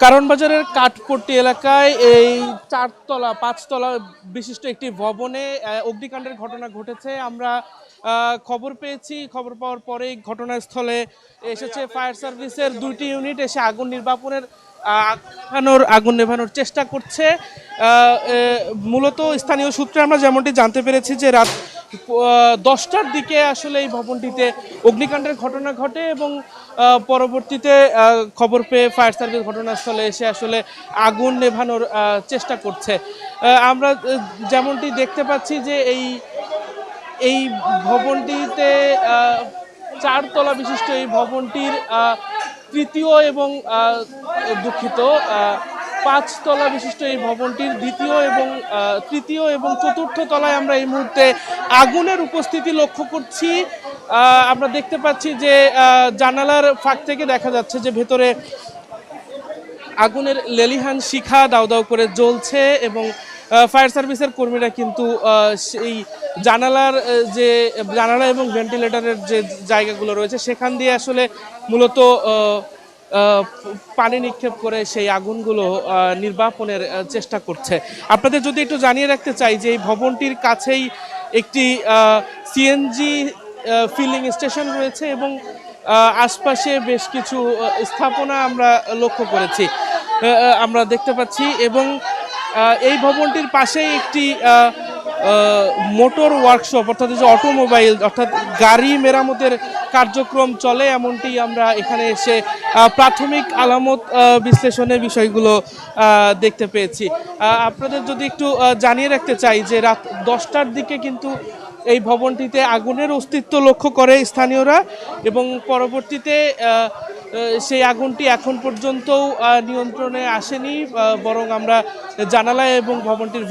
কারণ বাজারের কাঠপট্টি এলাকায় এই 5 তলা বিশিষ্ট একটি ভবনে অগ্নিকাণ্ডের ঘটনা ঘটেছে। আমরা খবর পেয়েছি, খবর পাওয়ার পরেই ঘটনাস্থলে এসেছে ফায়ার সার্ভিসের 2টি ইউনিট, এসে আগুন নেভানোর চেষ্টা করছে। মূলত স্থানীয় সূত্রে আমরা যেমনটি জানতে পেরেছি যে রাত 10টার দিকে আসলে এই ভবনটিতে অগ্নিকাণ্ডের ঘটনা ঘটে এবং পরবর্তীতে খবর পেয়ে ফায়ার সার্ভিস ঘটনাস্থলে এসে আসলে আগুন নেভানোর চেষ্টা করছে। আমরা যেমনটি দেখতে পাচ্ছি যে এই ভবনটিতে 4 তলা বিশিষ্ট এই ভবনটির তৃতীয় এবং দুঃখিত 5 তলা বিশিষ্ট এই ভবনটির তৃতীয় এবং চতুর্থ তলায় আমরা এই মুহূর্তে আগুনের উপস্থিতি লক্ষ্য করছি। আমরা দেখতে পাচ্ছি যে জানালার ফাঁক থেকে দেখা যাচ্ছে যে ভেতরে আগুনের লেলিহান শিখা দাউ দাউ করে জ্বলছে এবং ফায়ার সার্ভিসের কর্মীরা কিন্তু সেই জানালা এবং ভেন্টিলেটরের যে জায়গাগুলো রয়েছে সেখান দিয়ে আসলে মূলত পানি নিক্ষেপ করে সেই আগুনগুলো নির্বাপনের চেষ্টা করছে। আপনাদের যদি একটু জানিয়ে রাখতে চাই যে এই ভবনটির কাছেই একটি সিএনজি ফিলিং স্টেশন রয়েছে এবং আশপাশে বেশ কিছু স্থাপনা আমরা লক্ষ্য করেছি, আমরা দেখতে পাচ্ছি এবং এই ভবনটির পাশেই একটি মোটর ওয়ার্কশপ অর্থাৎ যে অটোমোবাইল অর্থাৎ গাড়ি মেরামতের কার্যক্রম চলে, এমনটি আমরা এখানে এসে প্রাথমিক আলামত বিশ্লেষণের বিষয়গুলো দেখতে পেয়েছি। আপনাদের যদি একটু জানিয়ে রাখতে চাই যে রাত 10টার দিকে কিন্তু এই ভবনটিতে আগুনের অস্তিত্ব লক্ষ্য করে স্থানীয়রা এবং পরবর্তীতে সেই আগুনটি এখন পর্যন্তও নিয়ন্ত্রণে আসেনি, বরং আমরা জানালা এবং ভবনটির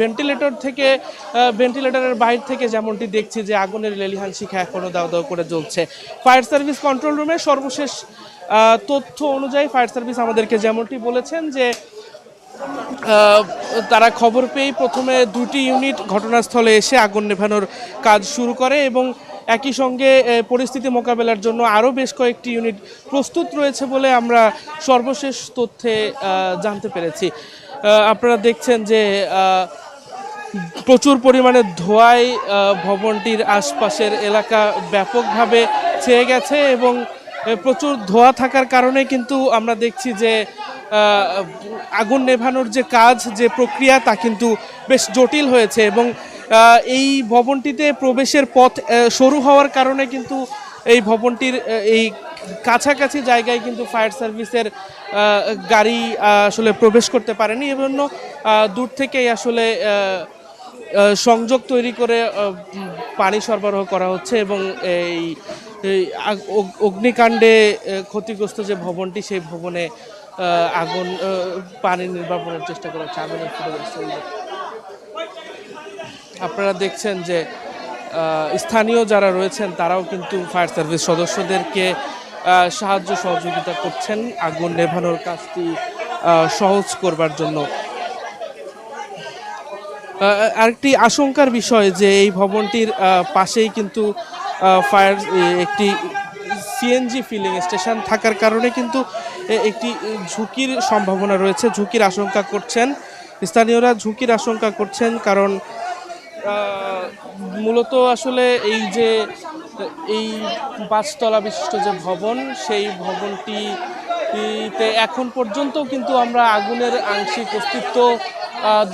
ভেন্টিলেটরের বাইরে থেকে যেমনটি দেখছি যে আগুনের লেলিহান শিখা এখনও দাউ দাউ করে জ্বলছে। ফায়ার সার্ভিস কন্ট্রোল রুমের সর্বশেষ তথ্য অনুযায়ী ফায়ার সার্ভিস আমাদেরকে যেমনটি বলেছেন যে তারা খবর পেয়েই প্রথমে 2টি ইউনিট ঘটনাস্থলে এসে আগুন নেভানোর কাজ শুরু করে এবং একই সঙ্গে পরিস্থিতি মোকাবেলার জন্য আরও বেশ কয়েকটি ইউনিট প্রস্তুত রয়েছে বলে আমরা সর্বশেষ তথ্যে জানতে পেরেছি। আপনারা দেখছেন যে প্রচুর পরিমাণে ধোঁয়ায় ভবনটির আশপাশের এলাকা ব্যাপকভাবে ছেয়ে গেছে এবং প্রচুর ধোঁয়া থাকার কারণে কিন্তু আমরা দেখছি যে আগুন নেভানোর যে কাজ, যে প্রক্রিয়া তা কিন্তু বেশ জটিল হয়েছে এবং এই ভবনটিতে প্রবেশের পথ সরু হওয়ার কারণে কিন্তু এই ভবনটির এই কাছাকাছি জায়গায় কিন্তু ফায়ার সার্ভিসের গাড়ি আসলে প্রবেশ করতে পারেনি, এজন্য দূর থেকেই আসলে সংযোগ তৈরি করে পানি সরবরাহ করা হচ্ছে এবং এই অগ্নিকাণ্ডে ক্ষতিগ্রস্ত যে ভবনটি সেই ভবনে আগুন পানি নির্বাপনের চেষ্টা করা হচ্ছে। আগুনের আপনারা দেখছেন যে স্থানীয় যারা রয়েছেন তারাও কিন্তু ফায়ার সার্ভিস সদস্যদেরকে সাহায্য সহযোগিতা করছেন আগুন নেভানোর কাজটি সহজ করবার জন্য। আরেকটি আশঙ্কার বিষয় যে এই ভবনটির পাশেই কিন্তু একটি সিএনজি ফিলিং স্টেশন থাকার কারণে কিন্তু একটি ঝুঁকির সম্ভাবনা রয়েছে, ঝুঁকির আশঙ্কা করছেন স্থানীয়রা, কারণ মূলত আসলে এই 5 তলা বিশিষ্ট যে ভবন সেই ভবনটিতে এখন পর্যন্ত কিন্তু আমরা আগুনের আংশিক অস্তিত্ব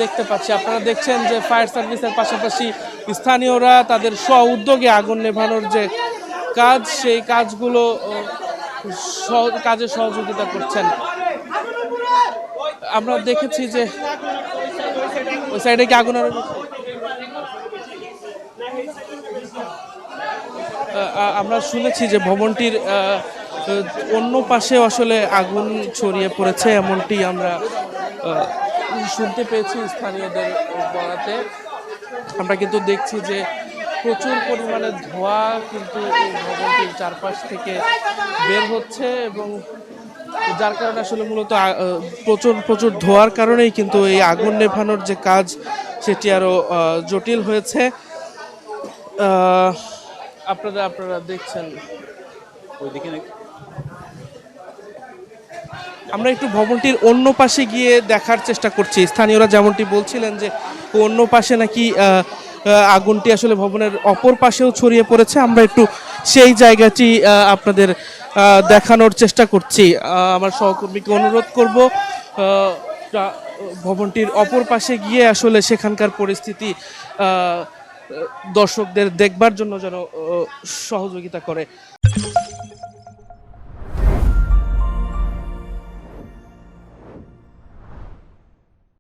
দেখতে পাচ্ছি। আপনারা দেখছেন যে ফায়ার সার্ভিসের পাশাপাশি স্থানীয়রা তাদের স্ব উদ্যোগে আগুন নেভানোর যে কাজ সেই কাজগুলো কাজে সহযোগিতা করছেন। আমরা দেখেছি যে ওই সাইডে কি আগুন আমরা শুনেছি যে ভবনটির অন্য পাশে আসলে আগুন ছড়িয়ে পড়েছে, এমনটি আমরা শুনতে পেয়েছি স্থানীয়দের বলাতে। আমরা কিন্তু দেখছি যে প্রচুর পরিমাণে ধোঁয়া কিন্তু ভবনটির চারপাশ থেকে বের হচ্ছে এবং যার কারণে আসলে মূলত প্রচুর ধোঁয়ার কারণেই কিন্তু এই আগুন নেভানোর যে কাজ সেটি আরও জটিল হয়েছে। আপনারা দেখছেন ওইদিকে আমরা একটু ভবনটির অন্য পাশে গিয়ে দেখার চেষ্টা করছি। স্থানীয়রা যেমনটি বলছিলেন যে অন্য পাশে নাকি আগুনটি আসলে ভবনের অপর পাশেও ছড়িয়ে পড়েছে। আমরা একটু সেই জায়গাটি আপনাদের দেখানোর চেষ্টা করছি। আমার সহকর্মীকে অনুরোধ করব ভবনটির অপর পাশে গিয়ে আসলে সেখানকার পরিস্থিতি দর্শকদের দেখবার জন্য যেন সহযোগিতা করে।